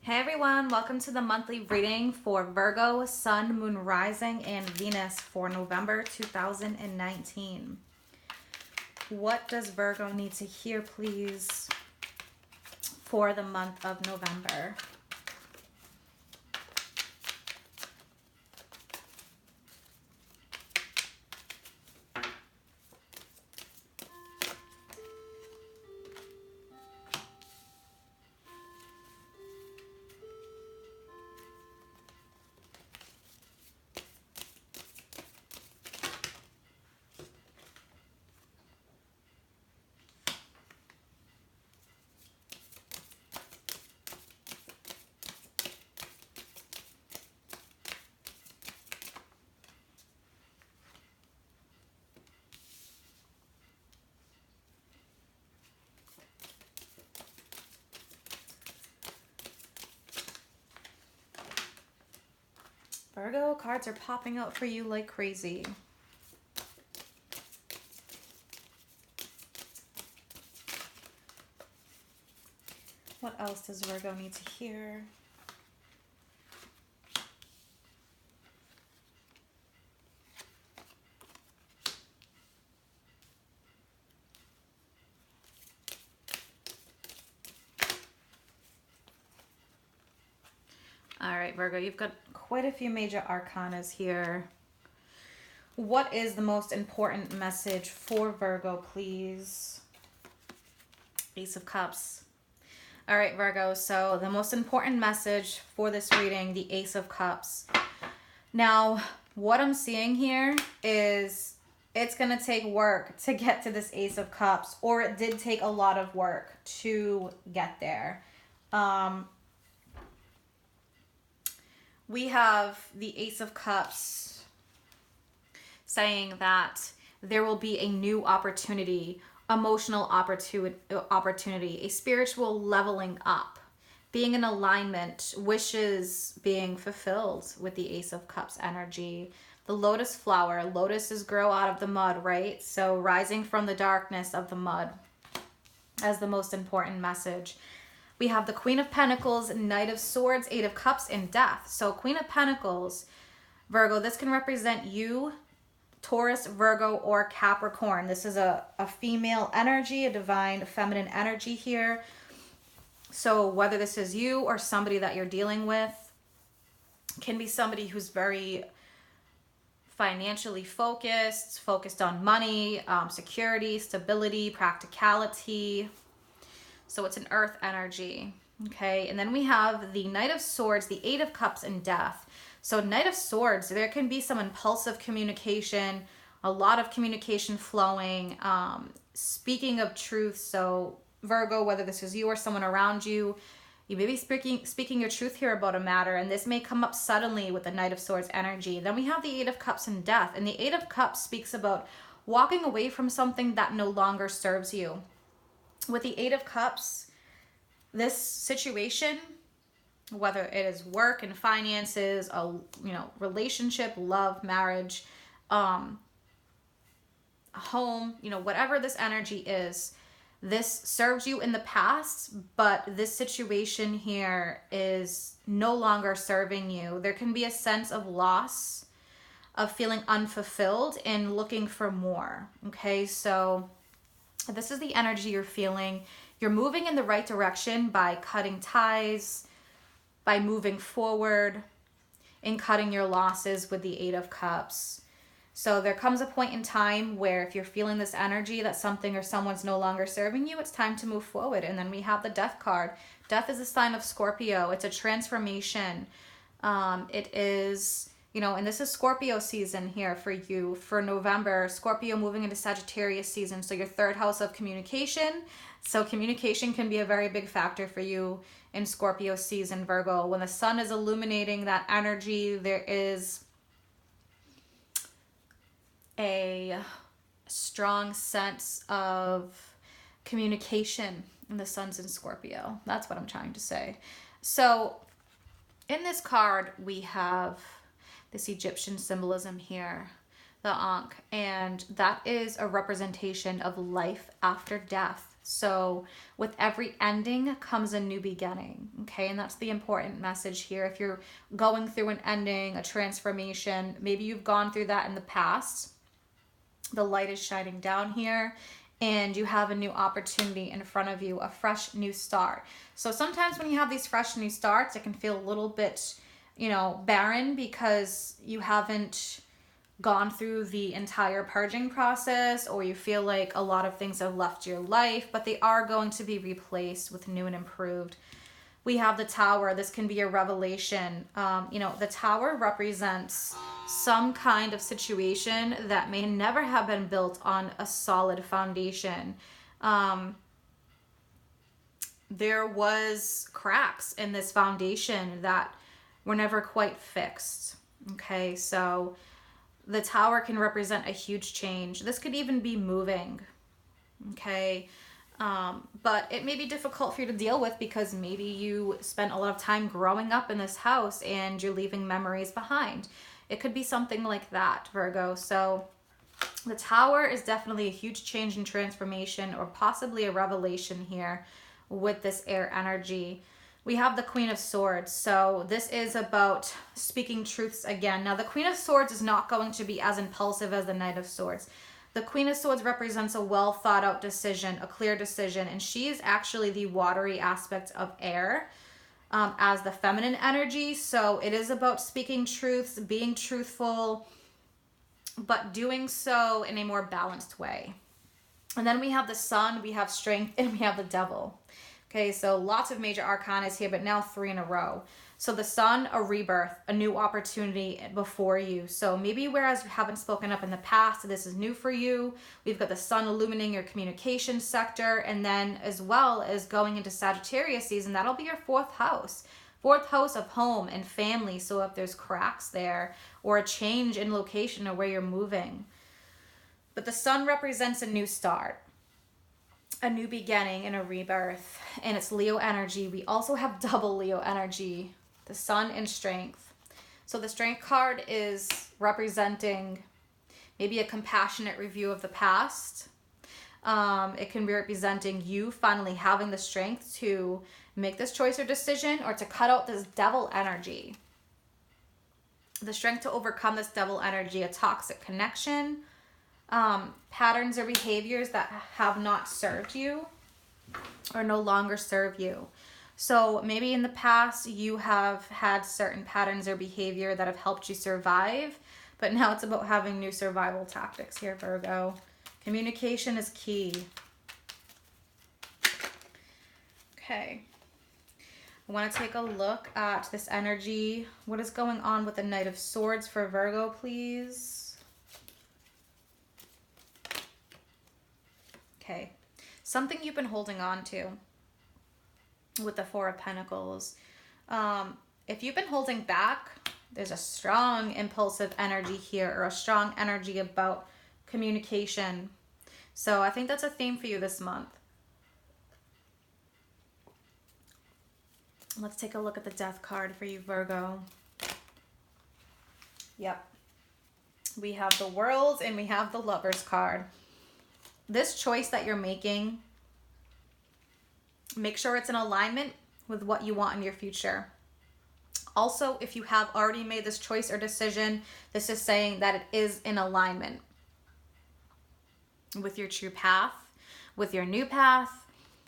Hey everyone, welcome to the monthly reading for Virgo, Sun, Moon, Rising, and Venus for November 2019. What does Virgo need to hear, please, for the month of November? Virgo, cards are popping out for you like crazy. What else does Virgo need to hear? All right, Virgo, you've got quite a few major arcanas here. What is the most important message for Virgo, please? Ace of Cups. All right, Virgo, so the most important message for this reading, the Ace of Cups. Now, what I'm seeing here is it's going to take work to get to this Ace of Cups, or it did take a lot of work to get there. We have the Ace of Cups saying that there will be a new opportunity, emotional opportunity, a spiritual leveling up, being in alignment, wishes being fulfilled with the Ace of Cups energy. The lotus flower, lotuses grow out of the mud, right? So rising from the darkness of the mud as the most important message. We have the Queen of Pentacles, Knight of Swords, Eight of Cups, and Death. So Queen of Pentacles, Virgo, this can represent you, Taurus, Virgo, or Capricorn. This is a female energy, a divine feminine energy here. So whether this is you or somebody that you're dealing with, can be somebody who's very financially focused on money, security, stability, practicality. So it's an earth energy, okay? And then we have the Knight of Swords, the Eight of Cups, and Death. So Knight of Swords, there can be some impulsive communication, a lot of communication flowing, speaking of truth. So Virgo, whether this is you or someone around you, you may be speaking your truth here about a matter, and this may come up suddenly with the Knight of Swords energy. Then we have the Eight of Cups and Death, and the Eight of Cups speaks about walking away from something that no longer serves you. With the Eight of Cups, this situation, whether it is work and finances, a relationship, love, marriage, home, whatever this energy is, this serves you in the past, but this situation here is no longer serving you. There can be a sense of loss, of feeling unfulfilled and looking for more. Okay, so this is the energy you're feeling. You're moving in the right direction by cutting ties, by moving forward, and cutting your losses with the Eight of Cups. So there comes a point in time where if you're feeling this energy that something or someone's no longer serving you, it's time to move forward. And then we have the Death card. Death is a sign of Scorpio. It's a transformation. It is, and this is Scorpio season here for you for November. Scorpio moving into Sagittarius season. So your third house of communication. So communication can be a very big factor for you in Scorpio season, Virgo. When the sun is illuminating that energy, there is a strong sense of communication when the sun's in Scorpio. That's what I'm trying to say. So in this card, we have this Egyptian symbolism here, the Ankh, and that is a representation of life after death. So with every ending comes a new beginning, okay? And that's the important message here. If you're going through an ending, a transformation, maybe you've gone through that in the past, the light is shining down here and you have a new opportunity in front of you, a fresh new start. So sometimes when you have these fresh new starts, it can feel a little bit, barren because you haven't gone through the entire purging process, or you feel like a lot of things have left your life, but they are going to be replaced with new and improved. We have the Tower. This can be a revelation. The Tower represents some kind of situation that may never have been built on a solid foundation. There was cracks in this foundation that were never quite fixed. Okay, so the Tower can represent a huge change. This could even be moving, okay? But it may be difficult for you to deal with because maybe you spent a lot of time growing up in this house and you're leaving memories behind. It could be something like that, Virgo. So the Tower is definitely a huge change and transformation, or possibly a revelation here with this air energy. We have the Queen of Swords. So this is about speaking truths again. Now, the Queen of Swords is not going to be as impulsive as the Knight of Swords. The Queen of Swords represents a well thought out decision, a clear decision, and she is actually the watery aspect of air as the feminine energy. So it is about speaking truths, being truthful, but doing so in a more balanced way. And then we have the Sun, we have Strength, and we have the Devil. Okay, so lots of major arcana here, but now 3 in a row. So the Sun, a rebirth, a new opportunity before you. So maybe whereas you haven't spoken up in the past, this is new for you. We've got the Sun illuminating your communication sector, and then as well as going into Sagittarius season, that'll be your 4th house. 4th house of home and family. So if there's cracks there or a change in location or where you're moving. But the Sun represents a new start, a new beginning, and a rebirth, and it's Leo energy. We also have double Leo energy, the Sun and Strength. So the Strength card is representing maybe a compassionate review of the past. It can be representing you finally having the strength to make this choice or decision, or to cut out this devil energy. The strength to overcome this devil energy, a toxic connection, patterns or behaviors that have not served you or no longer serve you. So maybe in the past you have had certain patterns or behavior that have helped you survive, but now it's about having new survival tactics here, Virgo. Communication is key. Okay. I want to take a look at this energy. What is going on with the Knight of Swords for Virgo, please? Okay, something you've been holding on to with the Four of Pentacles. If you've been holding back, there's a strong impulsive energy here, or a strong energy about communication. So I think that's a theme for you this month. Let's take a look at the Death card for you, Virgo. Yep. We have the World and we have the Lovers card. This choice that you're making, make sure it's in alignment with what you want in your future. Also, if you have already made this choice or decision, this is saying that it is in alignment with your true path, with your new path,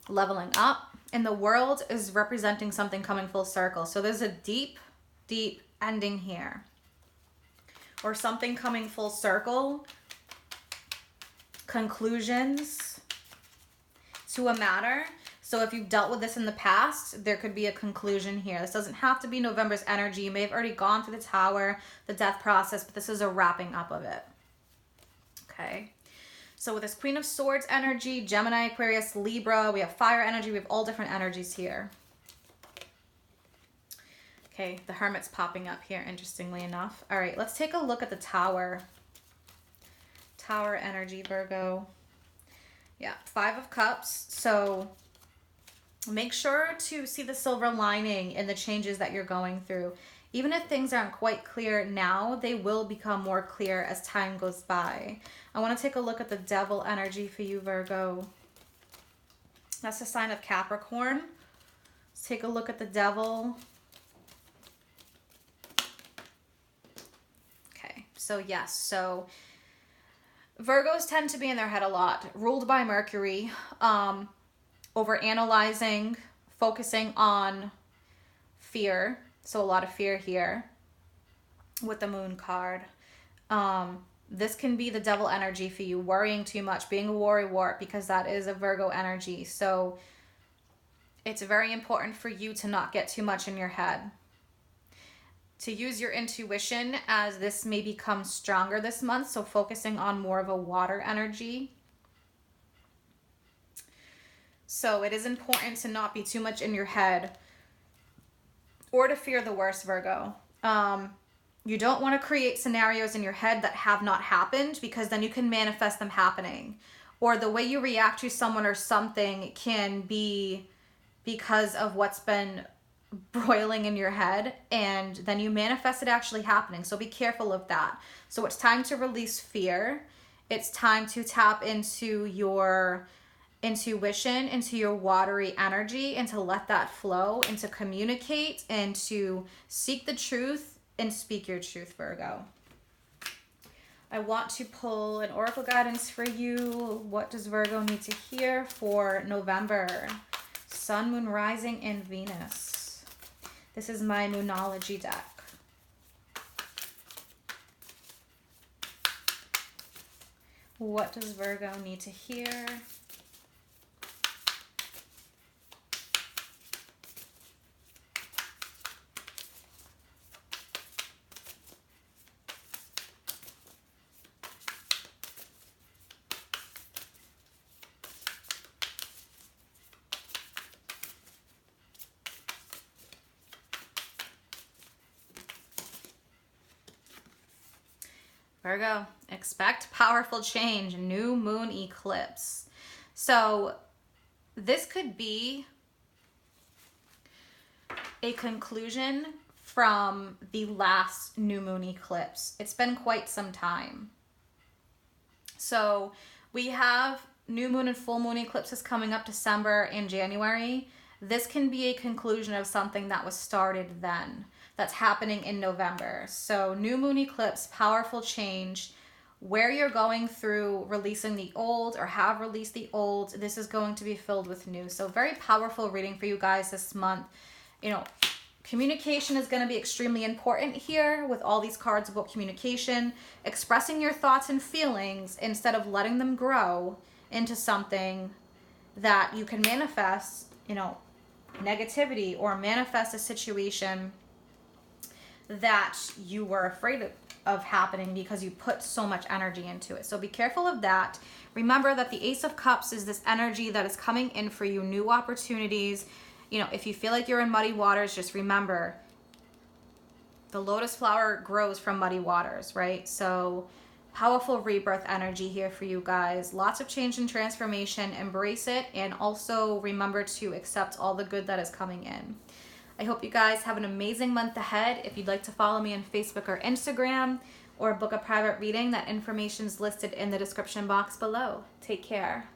leveling up. And the World is representing something coming full circle. So there's a deep, deep ending here, or something coming full circle. Conclusions to a matter. So if you've dealt with this in the past, there could be a conclusion here. This doesn't have to be November's energy. You may have already gone through the Tower, the death process, but this is a wrapping up of it. Okay. So with this Queen of Swords energy, Gemini, Aquarius, Libra, we have fire energy. We have all different energies here. Okay, the Hermit's popping up here, interestingly enough. All right, let's take a look at the Tower. Tower energy, Virgo. Yeah, 5 of Cups. So make sure to see the silver lining in the changes that you're going through. Even if things aren't quite clear now, they will become more clear as time goes by. I want to take a look at the Devil energy for you, Virgo. That's a sign of Capricorn. Let's take a look at the devil. Okay, so yes, so Virgos tend to be in their head a lot, ruled by Mercury, over analyzing, focusing on fear. So a lot of fear here with the moon card. This can be the devil energy for you, worrying too much, being a worrywart, because that is a Virgo energy. So it's very important for you to not get too much in your head. To use your intuition, as this may become stronger this month, so focusing on more of a water energy. So it is important to not be too much in your head or to fear the worst, Virgo. You don't want to create scenarios in your head that have not happened, because then you can manifest them happening. Or the way you react to someone or something can be because of what's been broiling in your head, and then you manifest it actually happening. So be careful of that. So it's time to release fear. It's time to tap into your intuition, into your watery energy, and to let that flow, and to communicate, and to seek the truth and speak your truth, Virgo. I want to pull an oracle guidance for you. What does Virgo need to hear for November? Sun, Moon, Rising, and Venus. This is my Moonology deck. What does Virgo need to hear? Virgo, expect powerful change, new moon eclipse. So this could be a conclusion from the last new moon eclipse. It's been quite some time. So we have new moon and full moon eclipses coming up December and January. This can be a conclusion of something that was started then, that's happening in November. So new moon eclipse, powerful change, where you're going through releasing the old or have released the old, this is going to be filled with new. So very powerful reading for you guys this month. You know, communication is going to be extremely important here with all these cards about communication, expressing your thoughts and feelings instead of letting them grow into something that you can manifest, you know, negativity, or manifest a situation that you were afraid of happening because you put so much energy into it. So be careful of that. Remember that the Ace of Cups is this energy that is coming in for you, new opportunities. You know, if you feel like you're in muddy waters, just remember the lotus flower grows from muddy waters, right? So powerful rebirth energy here for you guys. Lots of change and transformation. Embrace it, and also remember to accept all the good that is coming in. I hope you guys have an amazing month ahead. If you'd like to follow me on Facebook or Instagram, or book a private reading, that information is listed in the description box below. Take care.